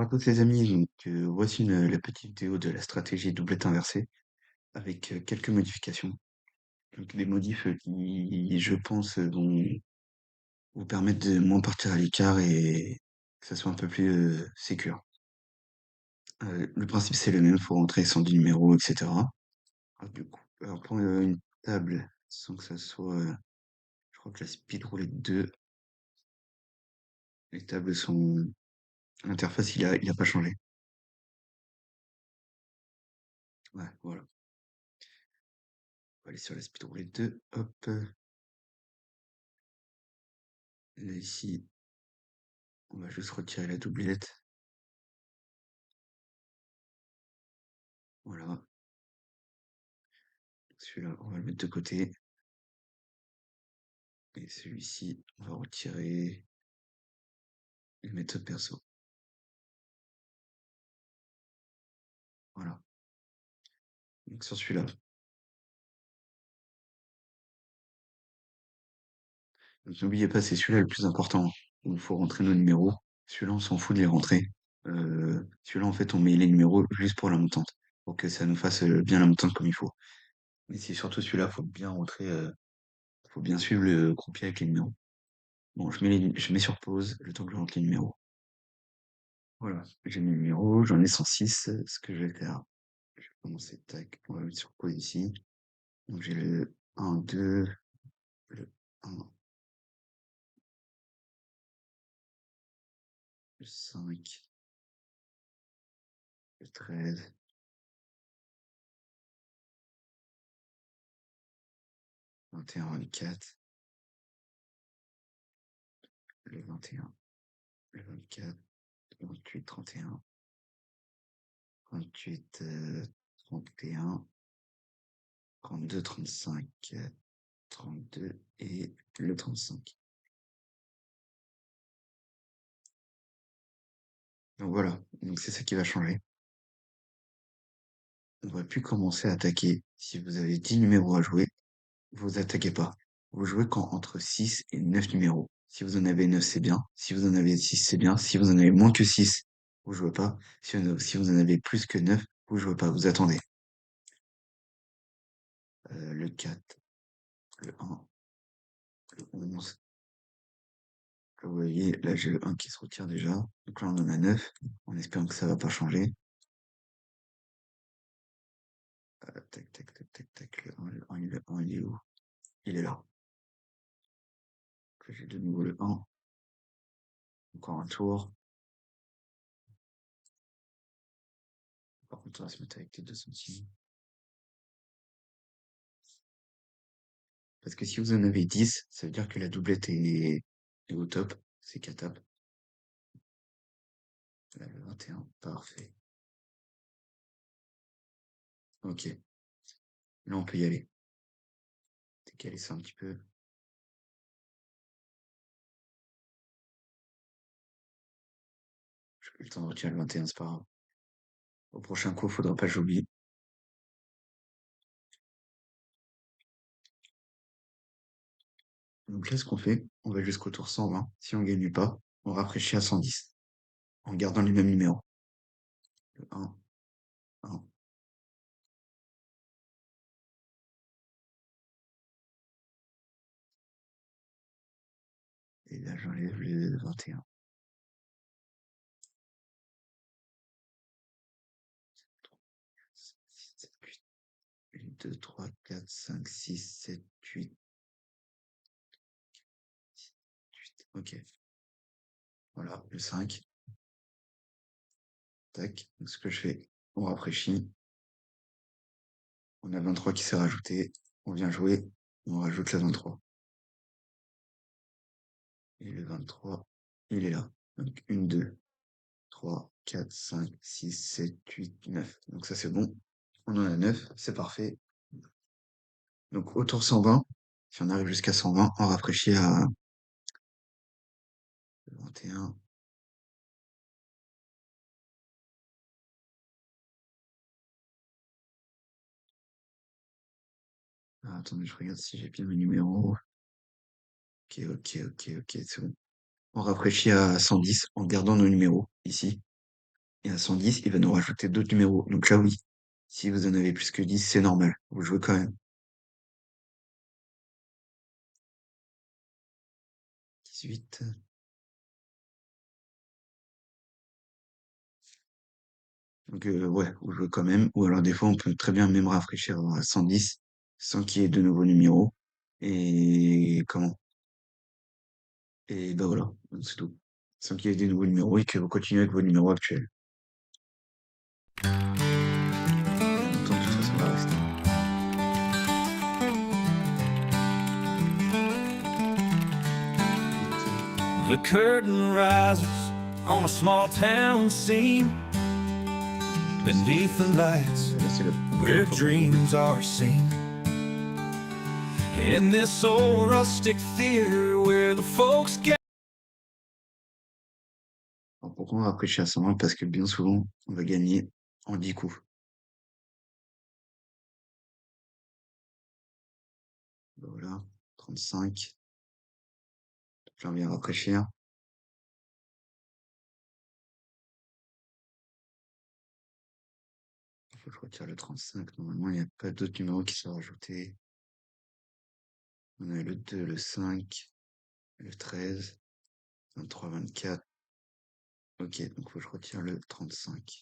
Bonjour à tous les amis, voici la petite vidéo de la stratégie doublette inversée avec quelques modifications. Donc des modifs qui, je pense, vont vous permettre de moins partir à l'écart et que ça soit un peu plus sécure. Le principe c'est le même, faut rentrer sans du numéro, etc. Du coup, alors pour une table, sans que ça soit, je crois que la speed roulette 2, les tables sont, l'interface il a pas changé. Ouais, voilà. On va aller sur la speed roulette 2, hop, là ici. On va juste retirer la doublette. Voilà. Celui-là, on va le mettre de côté. Et celui-ci, on va retirer et le mettre perso. Voilà. Donc sur celui-là. Donc n'oubliez pas, c'est celui-là le plus important. Il faut rentrer nos numéros. Celui-là, on s'en fout de les rentrer. Celui-là, en fait, on met les numéros juste pour la montante. Pour que ça nous fasse bien la montante comme il faut. Mais c'est surtout celui-là, faut bien rentrer, faut bien suivre le croupier avec les numéros. Bon, je mets sur pause le temps que je rentre les numéros. Voilà, j'ai mes numéros, j'en ai 106. Ce que je vais faire, je vais commencer, tac, on va mettre sur pause ici. Donc j'ai le 1, 2, le 1, le 5, le 13, 21, 24, le 21, le 24, le 28, 31, 28, 31, 32, 35, 32 et le 35. Donc voilà, donc c'est ça qui va changer. On va plus commencer à attaquer. Si vous avez 10 numéros à jouer, vous attaquez pas. Vous jouez quand entre 6 et 9 numéros. Si vous en avez 9, c'est bien. Si vous en avez 6, c'est bien. Si vous en avez moins que 6, vous jouez pas. Si vous en avez plus que 9, vous jouez pas. Vous attendez. Le 4, le 1, le 11. Là, vous voyez, là, j'ai le 1 qui se retire déjà. Donc là, on en a 9, en espérant que ça va pas changer. Tac, tac, tac, tac, tac. Le 1, le 1, le 1, il est où? Il est là. Donc là, j'ai de nouveau le 1. Encore un tour. Par contre, on va se mettre avec les 2 centimes. Parce que si vous en avez 10, ça veut dire que la doublette est au top. C'est catap. Là, le 21, parfait. Ok, là on peut y aller. Décaler ça un petit peu. J'ai plus le temps de retirer le 21, c'est pas grave. Au prochain coup, faudra pas que j'oublie. Donc là, ce qu'on fait, on va jusqu'au tour 120. Si on gagne pas, on rafraîchit à 110. En gardant les mêmes numéros. Le 1, 1. Et là, j'enlève le 21. 6, 7, 8. 1, 2, 3, 4, 5, 6, 7, 8. 8. Ok. Voilà, le 5. Tac. Donc ce que je fais, on rafraîchit. On a 23 qui s'est rajouté. On vient jouer. On rajoute la 23. Et le 23, il est là. Donc 1, 2, 3, 4, 5, 6, 7, 8, 9. Donc ça c'est bon. On en a 9, c'est parfait. Donc au tour 120, si on arrive jusqu'à 120, on rafraîchit à 21. Ah, attendez, je regarde si j'ai bien mes numéros. Ok, ok, ok, ok, c'est bon. On rafraîchit à 110 en gardant nos numéros ici. Et à 110, il va nous rajouter d'autres numéros. Donc là, oui, si vous en avez plus que 10, c'est normal. Vous jouez quand même. 18. Donc ouais, vous jouez quand même. Ou alors des fois, on peut très bien même rafraîchir à 110 sans qu'il y ait de nouveaux numéros. Et comment? Et bah voilà, c'est tout. Sans qu'il y ait des nouveaux numéros et que vous continuez avec vos numéros actuels. Et la montante, de toute façon, va rester. The curtain rises on a small town scene beneath the lights Là, c'est le where dreams are seen. In this old rustic theater where the folks get. Alors, pourquoi on va rafraîchir à 120? Parce que bien souvent, on va gagner en 10 coups. Voilà, 35. Là, on vient rafraîchir. Il faut que je retire le 35. Normalement, il n'y a pas d'autres numéros qui sont rajoutés. On a le 2, le 5, le 13, 23, 24. Ok, donc faut que je retire le 35.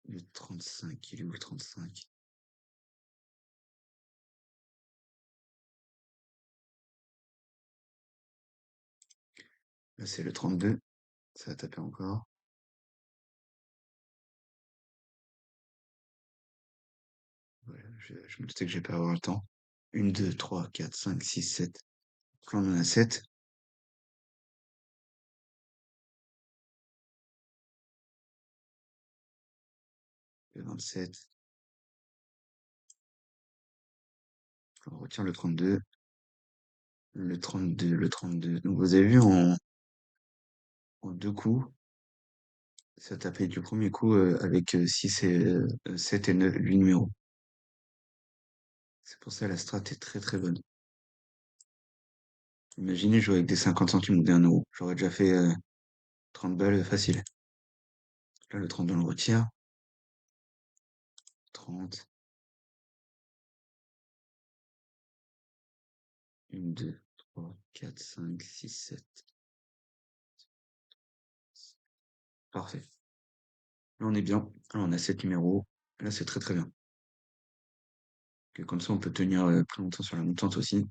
Le 35, il est où le 35? Là, c'est le 32. Ça va taper encore. Voilà, je me doutais que je vais pas avoir le temps. 1, 2, 3, 4, 5, 6, 7. Donc là, on en a 7. Le 27. On retire le 32. Le 32, le 32. Donc vous avez vu en deux coups, ça tapait du premier coup avec 6 et 7 et 9, 8 numéros. C'est pour ça la strat est très très bonne. Imaginez jouer avec des 50 centimes ou des 1 euro. J'aurais déjà fait 30 balles facile. Là, le 32, on le retire. 30. 1, 2, 3, 4, 5, 6, 7. Parfait. Là, on est bien. Là, on a 7 numéros. Là, c'est très très bien. Que comme ça, on peut tenir plus longtemps sur la montante aussi.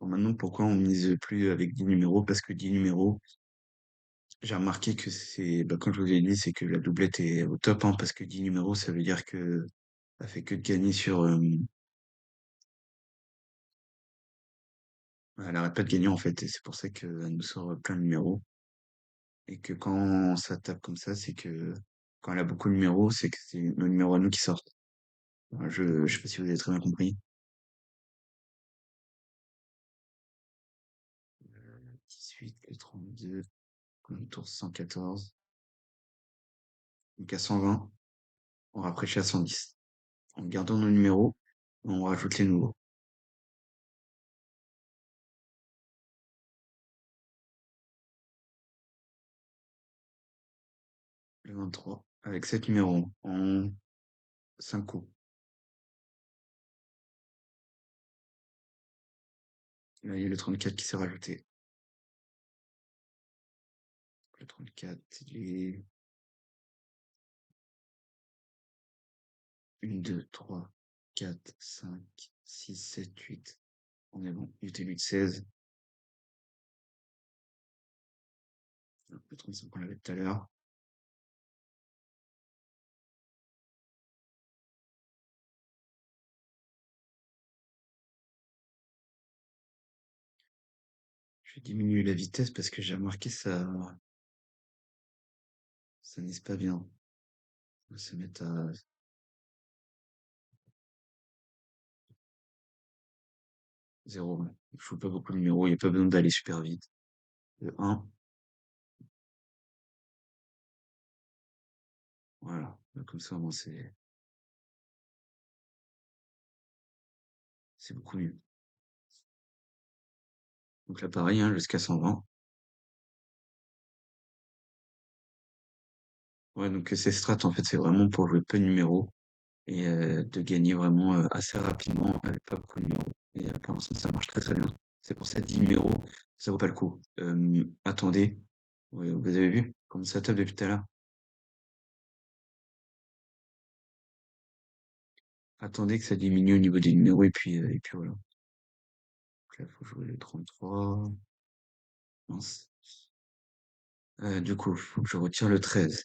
Bon, maintenant, pourquoi on mise plus avec 10 numéros? Parce que 10 numéros, j'ai remarqué que c'est, bah, comme je vous l'ai dit, c'est que la doublette est au top, hein, parce que 10 numéros, ça veut dire que ça fait que de gagner sur, elle arrête pas de gagner, en fait, et c'est pour ça qu'elle nous sort plein de numéros. Et que quand ça tape comme ça, c'est que quand elle a beaucoup de numéros, c'est que c'est nos numéros à nous qui sortent. Voilà, je sais pas si vous avez très bien compris. 18, le 32, le tour 114. Donc à 120, on rafraîchit à 110. En gardant nos numéros, on rajoute les nouveaux. Le 23, avec 7 numéros en 5 coups. Là, il y a le 34 qui s'est rajouté. Le 34, il est 1, 2, 3, 4, 5, 6, 7, 8. On est bon. Il était 8, 16. Le 35 qu'on avait tout à l'heure. Je vais diminuer la vitesse parce que j'ai remarqué ça n'est pas bien. On va se mettre à 0. Je joue pas beaucoup de numéros, il n'y a pas besoin d'aller super vite. Le 1, Comme ça, au moins, c'est beaucoup mieux. Donc là, pareil, hein, jusqu'à 120. Ouais, donc ces strats, en fait, c'est vraiment pour jouer peu de numéros et de gagner vraiment assez rapidement avec pas beaucoup de numéros. Et pour l'instant, ça marche très très bien. C'est pour ça 10 numéros, ça vaut pas le coup. Attendez, ouais, vous avez vu comme ça tape depuis tout à l'heure. Attendez que ça diminue au niveau des numéros et puis voilà. Donc là, faut jouer le 33. Mince. Du coup, faut que je retire le 13.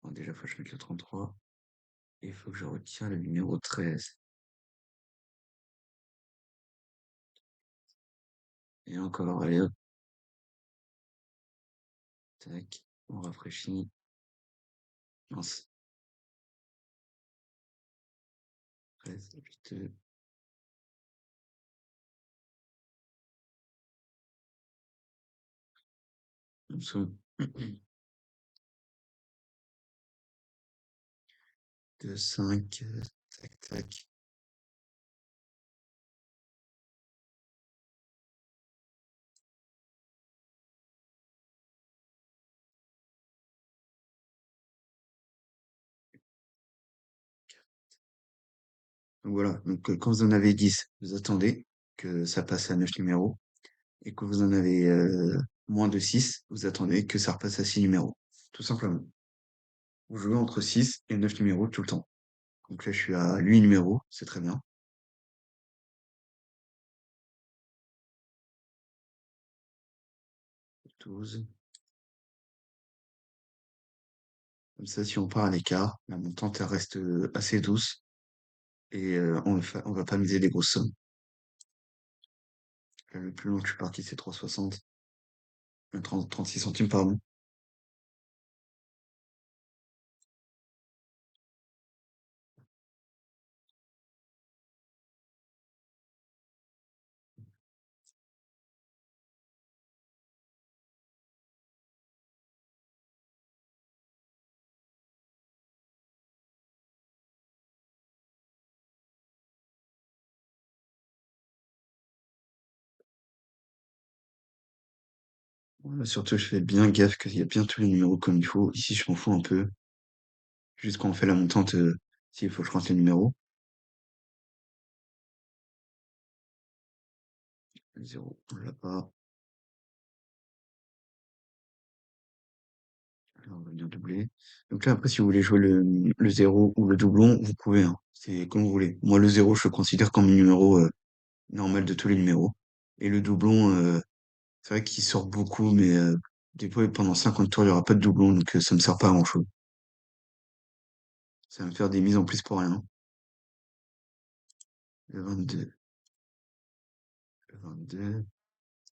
Bon, déjà, faut que je mette le 33. Et il faut que je retire le numéro 13. Et encore, allez hop, tac, on rafraîchit. Mince, 13, 8, comme ça. 2, 5, tac, tac. Donc voilà, donc quand vous en avez 10, vous attendez que ça passe à 9 numéros. Et quand vous en avez moins de 6, vous attendez que ça repasse à 6 numéros. Tout simplement. Vous jouez entre 6 et 9 numéros tout le temps. Donc là, je suis à 8 numéros, c'est très bien. 12. Comme ça, si on part à l'écart, la montante elle reste assez douce et on va pas miser des grosses sommes. Là, le plus long que je suis parti, c'est 3,60. 36 centimes, pardon. Ouais, surtout, je fais bien gaffe qu'il y a bien tous les numéros comme il faut. Ici, je m'en fous un peu. Juste quand on fait la montante, s'il faut que je rentre les numéros. Le 0, on l'a pas. Alors, on va venir doubler. Donc là, après, si vous voulez jouer le 0 ou le doublon, vous pouvez, hein. C'est comme vous voulez. Moi, le 0, je le considère comme un numéro normal de tous les numéros. Et le doublon, c'est vrai qu'il sort beaucoup, mais des fois, pendant 50 tours, il n'y aura pas de doublon, donc ça me sert pas à grand-chose. Ça va me faire des mises en plus pour rien. Le 22, le 22.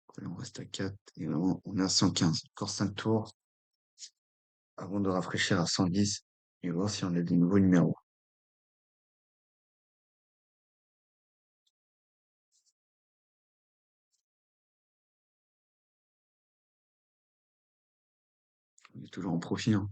Après, on reste à 4. Et vraiment, on est à 115. Encore 5 tours avant de rafraîchir à 110 et voir si on a des nouveaux numéros. On est toujours en profit, hein.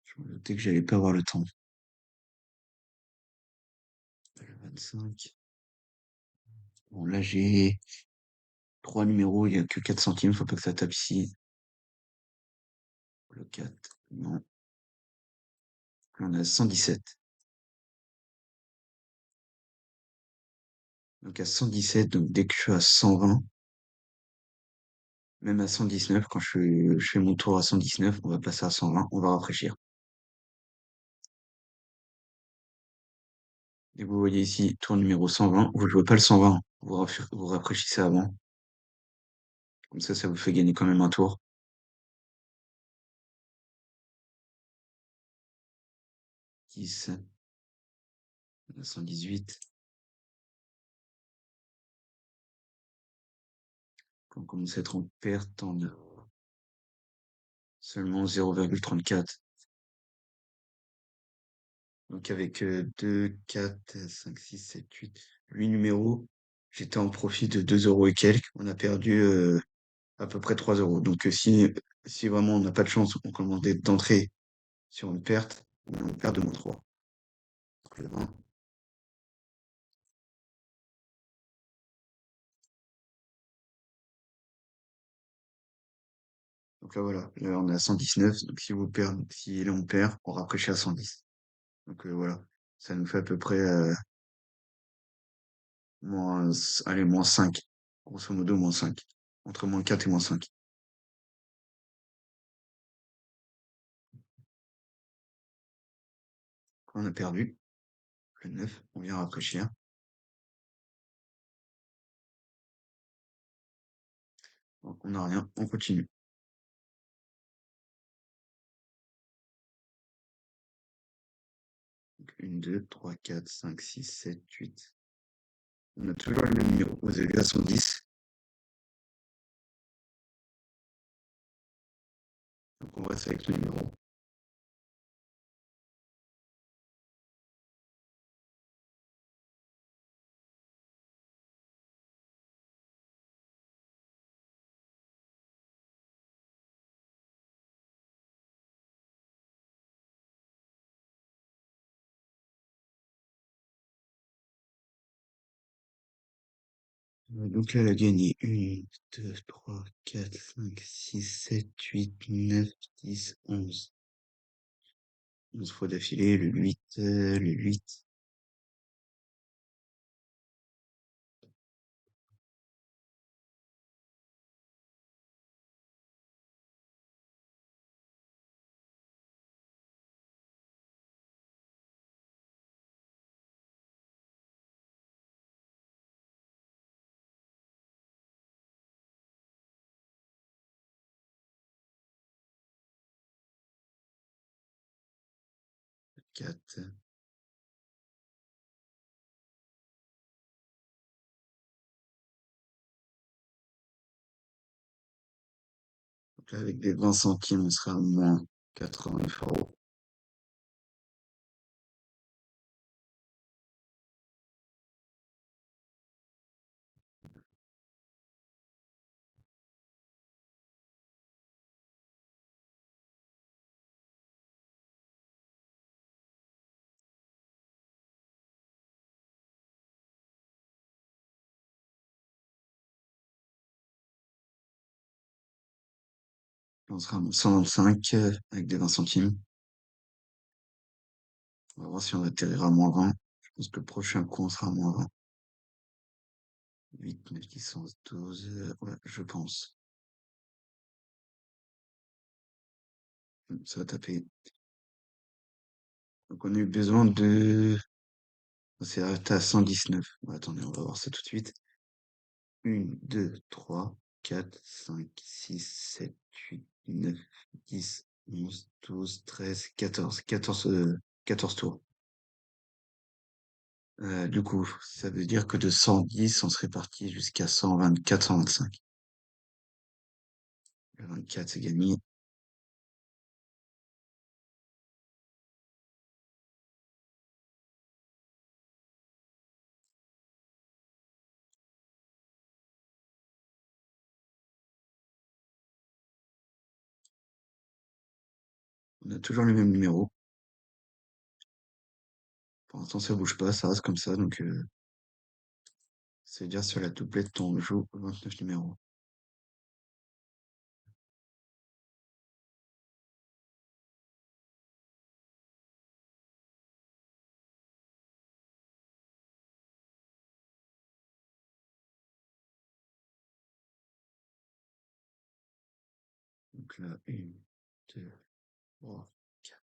Je me doutais que j'allais pas avoir le temps. Le 25. Bon, là, j'ai 3 numéros, il y a que 4 centimes, faut pas que ça tape ici. Le 4, non. Là, on a 117. Donc à 117, donc dès que je suis à 120, même à 119, quand je fais mon tour à 119, on va passer à 120, on va rafraîchir. Et vous voyez ici, tour numéro 120, vous jouez pas le 120, vous rafraîchissez avant. Comme ça vous fait gagner quand même un tour. 10, 118. on commence à être en perte, on a seulement 0,34. Donc avec 2, 4, 5, 6, 7, 8 numéros, j'étais en profit de 2 euros et quelques. On a perdu à peu près 3 euros. Donc si vraiment on n'a pas de chance, on commence d'entrer sur une perte, on perd de moins 3. Donc, donc là voilà, là on est à 119. Donc si là on perd, on rafraîchit à 110. Donc voilà, ça nous fait à peu près allez, moins 5. Grosso modo, moins 5. Entre moins 4 et moins 5. On a perdu le 9, on vient rafraîchir. Donc on n'a rien, on continue. Donc 1, 2, 3, 4, 5, 6, 7, 8. On a toujours le même numéro. Vous avez vu à 110. Donc on reste avec le numéro. Donc là, elle a gagné 1, 2, 3, 4, 5, 6, 7, 8, 9, 10, 11. 11 fois d'affilée, le 8, le 8. Quatre. Donc là, avec des 20 centimes, on sera à moins 89 euros. On sera à 125 avec des 20 centimes. On va voir si on atterrira à moins 20. Je pense que le prochain coup, on sera à moins 20. 8, 9, 10, 11, 12. Ouais, je pense. Ça va taper. Donc on a eu besoin de... C'est arrêté à 119. Bon, attendez, on va voir ça tout de suite. 1, 2, 3, 4, 5, 6, 7, 8, 9, 10, 11, 12, 13, 14. 14 tours. Du coup, ça veut dire que de 110, on serait parti jusqu'à 124, 125. Le 24, c'est gagné. On a toujours le même numéro. Pour l'instant, ça bouge pas, ça reste comme ça. Donc, c'est-à-dire sur la doublette, on joue 29 numéros. Donc là, 1, 2, 3, 4.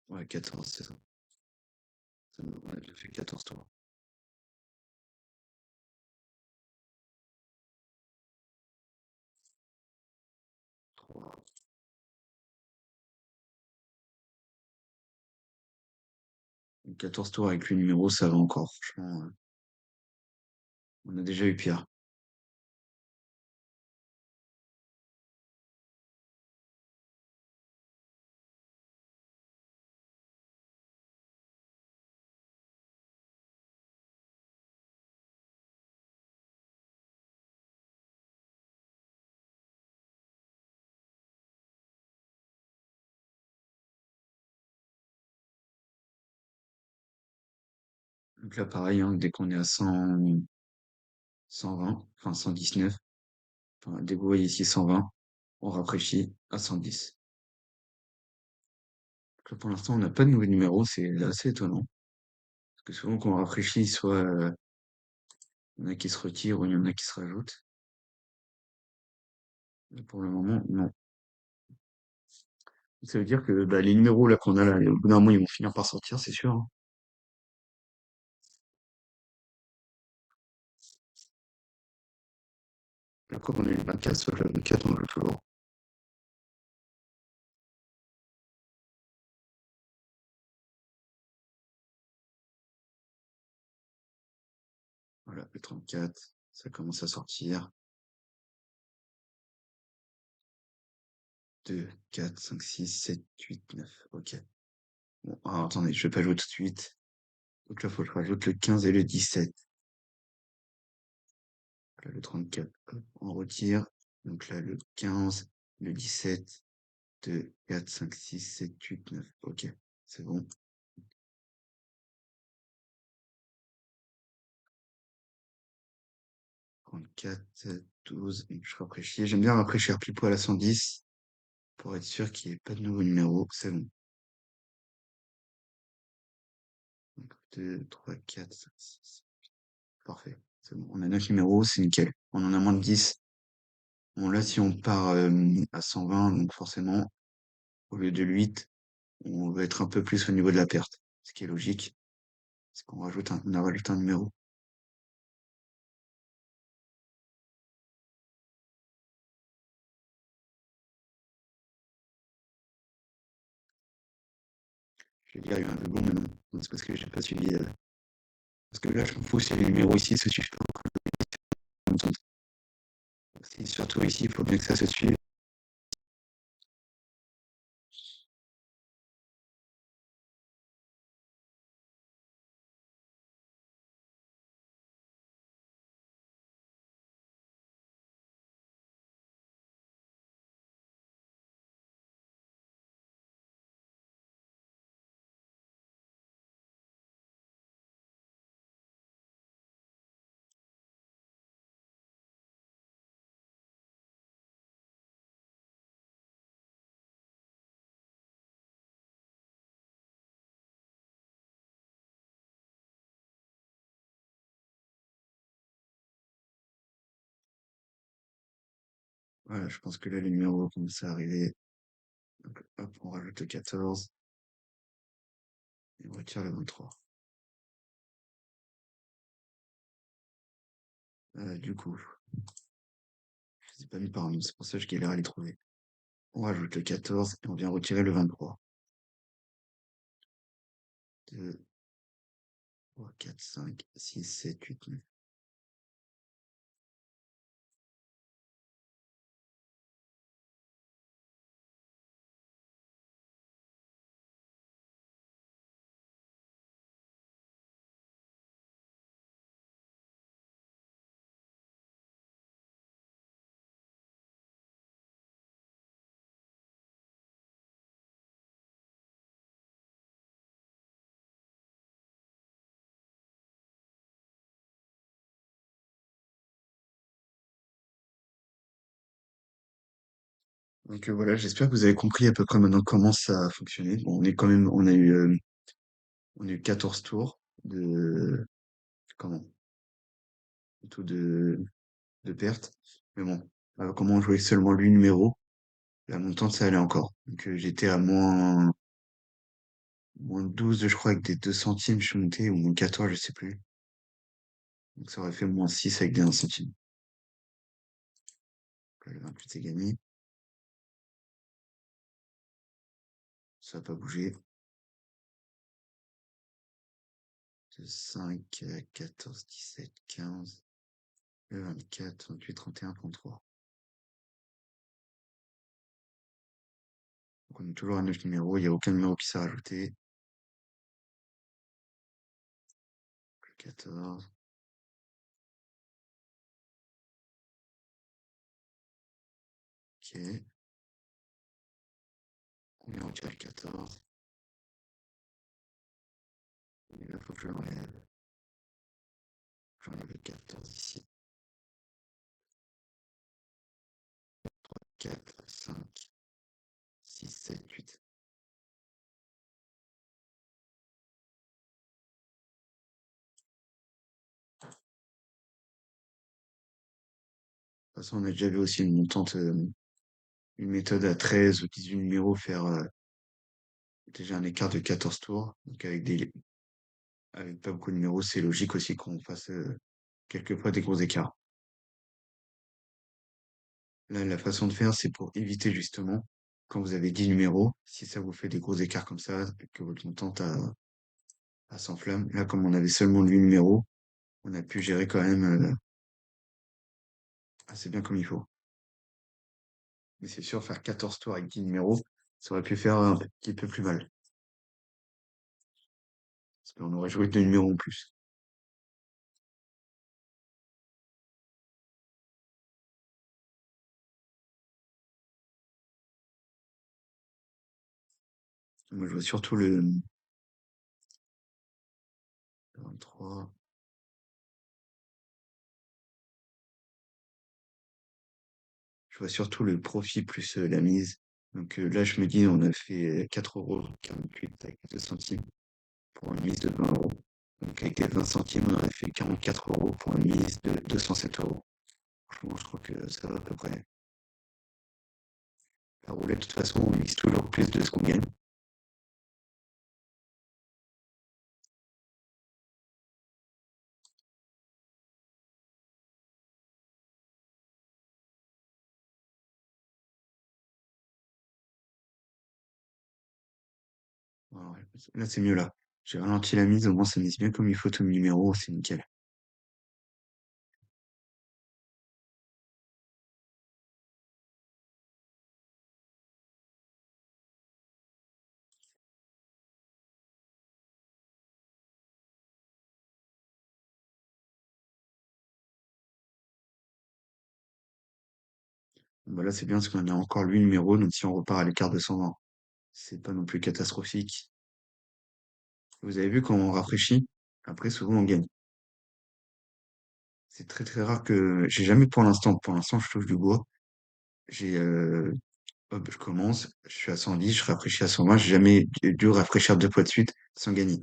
Ouais, 14, c'est ça. On a déjà fait 14 tours. 3, 14 tours avec le numéro, ça va encore. Franchement, on a déjà eu pire. Donc là, pareil, hein, dès qu'on est à 100, 120, enfin 119, enfin, dès que vous voyez ici 120, on rafraîchit à 110. Donc là, pour l'instant, on n'a pas de nouveau numéro, c'est assez étonnant. Parce que souvent, quand on rafraîchit, soit il y en a qui se retirent ou il y en a qui se rajoutent. Mais pour le moment, non. Ça veut dire que bah, les numéros là qu'on a là, au bout d'un moment, ils vont finir par sortir, c'est sûr, hein. Là, comme on a eu le 24, soit le 24, on le joue toujours. Voilà, le 34, ça commence à sortir. 2, 4, 5, 6, 7, 8, 9. Ok. Bon, alors, attendez, je vais pas jouer tout de suite. Donc là, faut que je rajoute le 15 et le 17. Là, le 34, hop, on retire. Donc là, le 15, le 17, 2, 4, 5, 6, 7, 8, 9. Ok, c'est bon. 34, 12. Donc je rafraîchis. J'aime bien rafraîchir pile poil à 110 pour être sûr qu'il n'y ait pas de nouveau numéro. C'est bon. Donc 2, 3, 4, 5, 6. Parfait. C'est bon. On a 9 numéros, c'est nickel. On en a moins de 10. Bon, là, si on part à 120, donc forcément, au lieu de 8, on va être un peu plus au niveau de la perte. Ce qui est logique, c'est qu'on rajoute on a rajouté un numéro. Je vais dire, il y a un doublon, mais non. Non, c'est parce que j'ai pas suivi. Parce que là, je m'en fous si les numéros ici se suivent pas. C'est surtout ici, il faut bien que ça se suive. Voilà, je pense que là, les numéros commencent à arriver. Donc, hop, on rajoute le 14 et on retire le 23. Du coup, je les ai pas mis par nom, c'est pour ça que je galère à les trouver. On rajoute le 14 et on vient retirer le 23. 2, 3, 4, 5, 6, 7, 8, 9. Donc voilà, j'espère que vous avez compris à peu près maintenant comment ça a fonctionné. Bon, on est quand même, on a eu 14 tours comment, plutôt de perte. Mais bon, comment on jouait seulement 8 numéros, la montante, ça allait encore. Donc j'étais à moins 12, je crois, avec des 2 centimes, je suis monté, ou moins 14, je sais plus. Donc ça aurait fait moins 6 avec des 1 centime. Donc là, le 28 c'est gagné. Ça n'a pas bougé. De 5, 14, 17, 15, 24, 28, 31, 33. Donc on est toujours à 9 numéros, il n'y a aucun numéro qui s'est rajouté. 14. Ok. On est retiré le 14. Et là, faut que je l'enlève. J'enlève le 14 ici. 4, 5, 6, 7, 8. De toute façon, on a déjà vu aussi une montante, une méthode à 13 ou 18 numéros faire déjà un écart de 14 tours. Donc avec pas beaucoup de numéros, c'est logique aussi qu'on fasse quelquefois des gros écarts. Là, la façon de faire, c'est pour éviter justement, quand vous avez 10 numéros, si ça vous fait des gros écarts comme ça, que votre montante s'enflamme. Là, comme on avait seulement 8 numéros, on a pu gérer quand même assez bien comme il faut. Mais c'est sûr, faire 14 tours avec 10 numéros, ça aurait pu faire un petit peu plus mal. Parce qu'on aurait joué 2 numéros en plus. Moi, je vois surtout le 23. Je vois surtout le profit plus la mise. Donc là, je me dis, on a fait 4,48 € avec 2 centimes pour une mise de 20 €. Donc avec les 20 centimes, on aurait fait 44 € pour une mise de 207 €. Franchement, je trouve que ça va à peu près. La roulette, de toute façon, on mise toujours plus de ce qu'on gagne. Voilà, ouais. Là, c'est mieux là. J'ai ralenti la mise, au moins ça mise bien comme il faut tout le numéro, c'est nickel. Bah là, c'est bien parce qu'on a encore 8 numéros, donc si on repart à l'écart de 120, c'est pas non plus catastrophique. Vous avez vu quand on rafraîchit, après souvent on gagne. C'est très très rare que j'ai jamais pour l'instant je touche du bois. J'ai hop, je commence, je suis à 110, je rafraîchis à 120, j'ai jamais dû rafraîchir 2 fois de suite sans gagner.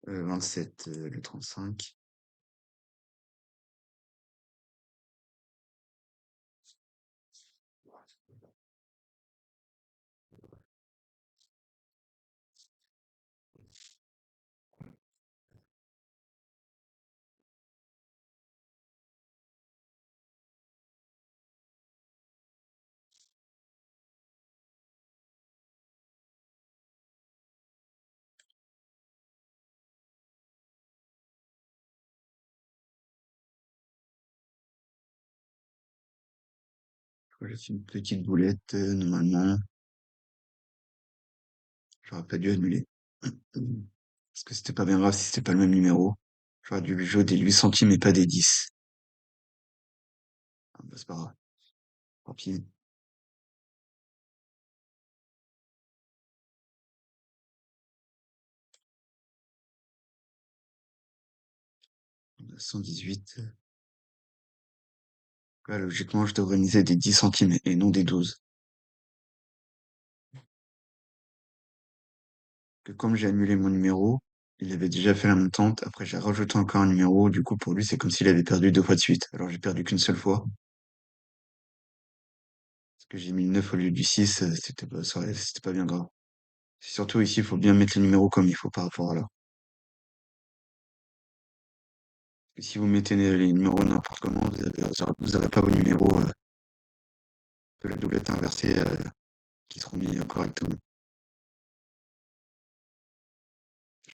27, le 35. Voilà, c'est une petite boulette, normalement. J'aurais pas dû annuler. Parce que c'était pas bien grave si c'était pas le même numéro. J'aurais dû lui jouer des 8 centimes et pas des 10. Ah bah, c'est pas grave. Tant pis. On a 118. Là, logiquement, je devrais miser des 10 centimes et non des 12. Que comme j'ai annulé mon numéro, il avait déjà fait la montante. Après, j'ai rajouté encore un numéro. Du coup, pour lui, c'est comme s'il avait perdu 2 fois de suite. Alors, j'ai perdu qu'une seule fois. Parce que j'ai mis le 9 au lieu du 6. C'était pas bien grave. Surtout ici, il faut bien mettre les numéros comme il faut par rapport à là. Et si vous mettez les numéros n'importe comment, vous aurez pas vos numéros de la doublette inversée qui seront mis correctement.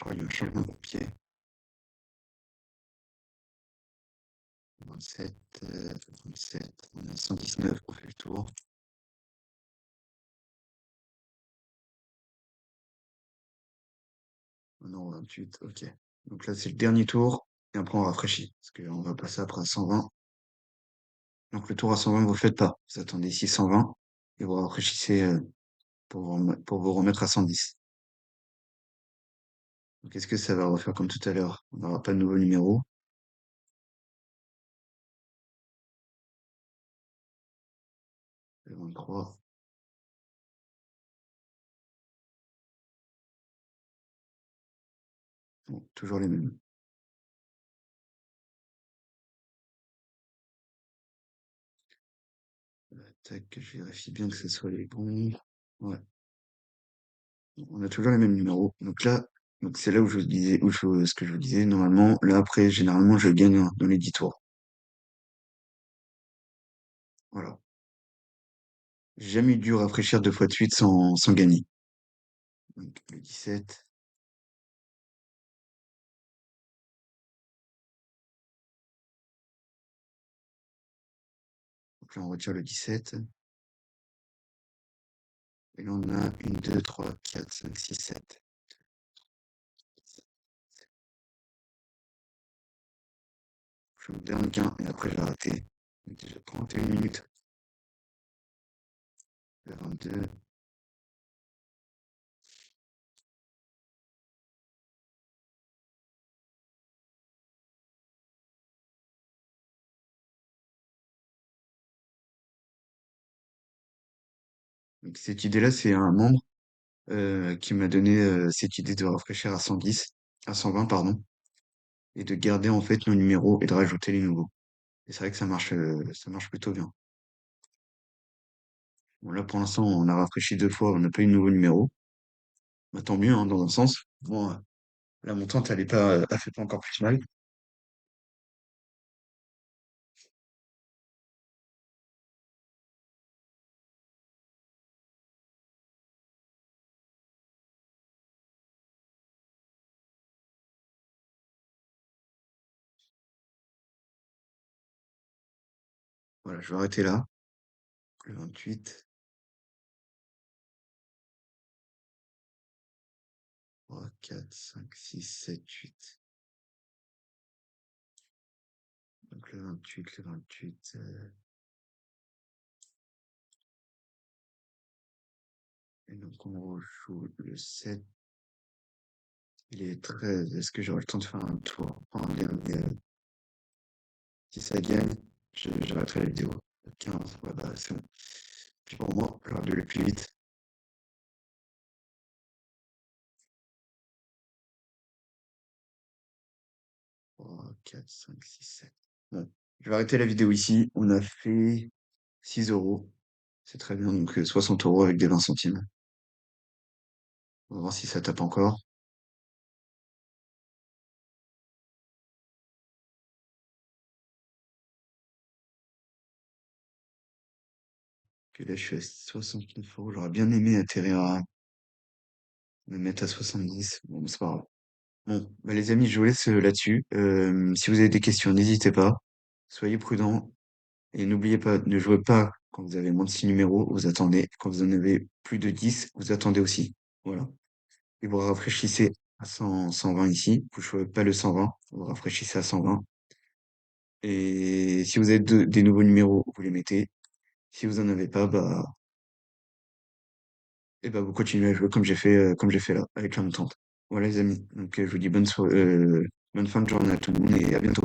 crois qu'il y a eu un changement de pied. 27, 27, on est à 119, on fait le tour. Oh non, 28, ok. Donc là, c'est le dernier tour, et après on rafraîchit, parce qu'on va passer après à 120. Donc le tour à 120, vous le faites pas. Vous attendez ici 120, et vous rafraîchissez pour vous remettre à 110. Donc est-ce que ça va refaire comme tout à l'heure? On n'aura pas de nouveau numéro. Le 23, bon, toujours les mêmes. Tac, je vérifie bien que ce soit les bons. Ouais, on a toujours les mêmes numéros. Donc là, donc c'est là où je vous disais, ce que je vous disais, normalement, là après, généralement, je gagne dans les 10 tours. Voilà. J'ai jamais dû rafraîchir deux fois de suite sans gagner. Donc le 17, donc là on retire le 17. Et là on a une, 2, 3, 4, 5, 6, 7. Je fais mon dernier gain et après je vais arrêter. Donc déjà 31 minutes, le 22. Donc cette idée-là, c'est un membre qui m'a donné cette idée de rafraîchir à 110, à 120, pardon, et de garder en fait nos numéros et de rajouter les nouveaux. Et c'est vrai que ça marche plutôt bien. Bon, là, pour l'instant, on a rafraîchi deux fois, on n'a pas eu de nouveau numéro. Bah, tant mieux, hein, dans un sens. Bon, la montante, elle fait pas encore plus mal. Voilà, je vais arrêter là. Le 28, 3, 4, 5, 6, 7, 8. Donc le 28, et donc on rejoue le 7, il est 13. Est-ce que j'aurai le temps de faire un tour? Enfin, un dernier, si ça gagne, j'arrêterai la vidéo. 15, voilà, c'est bon. Puis pour moi, je vais le plus vite. 3, 4, 5, 6, 7. Bon, je vais arrêter la vidéo ici. On a fait 6 euros. C'est très bien, donc 60 euros avec des 20 centimes. On va voir si ça tape encore. Puis là, je suis à 69 euros. J'aurais bien aimé atterrir à me mettre à 70. Bon, c'est pas grave. Bon, bah les amis, je vous laisse là-dessus. Si vous avez des questions, n'hésitez pas. Soyez prudents. Et n'oubliez pas, ne jouez pas quand vous avez moins de 6 numéros, vous attendez. Quand vous en avez plus de 10, vous attendez aussi. Voilà. Et vous rafraîchissez à 100, 120 ici. Vous ne jouez pas le 120, vous rafraîchissez à 120. Et si vous avez des nouveaux numéros, vous les mettez. Si vous en avez pas, vous continuez à jouer comme j'ai fait là, avec la montante. Voilà les amis. Donc je vous dis bonne fin de journée à tout le monde et à bientôt.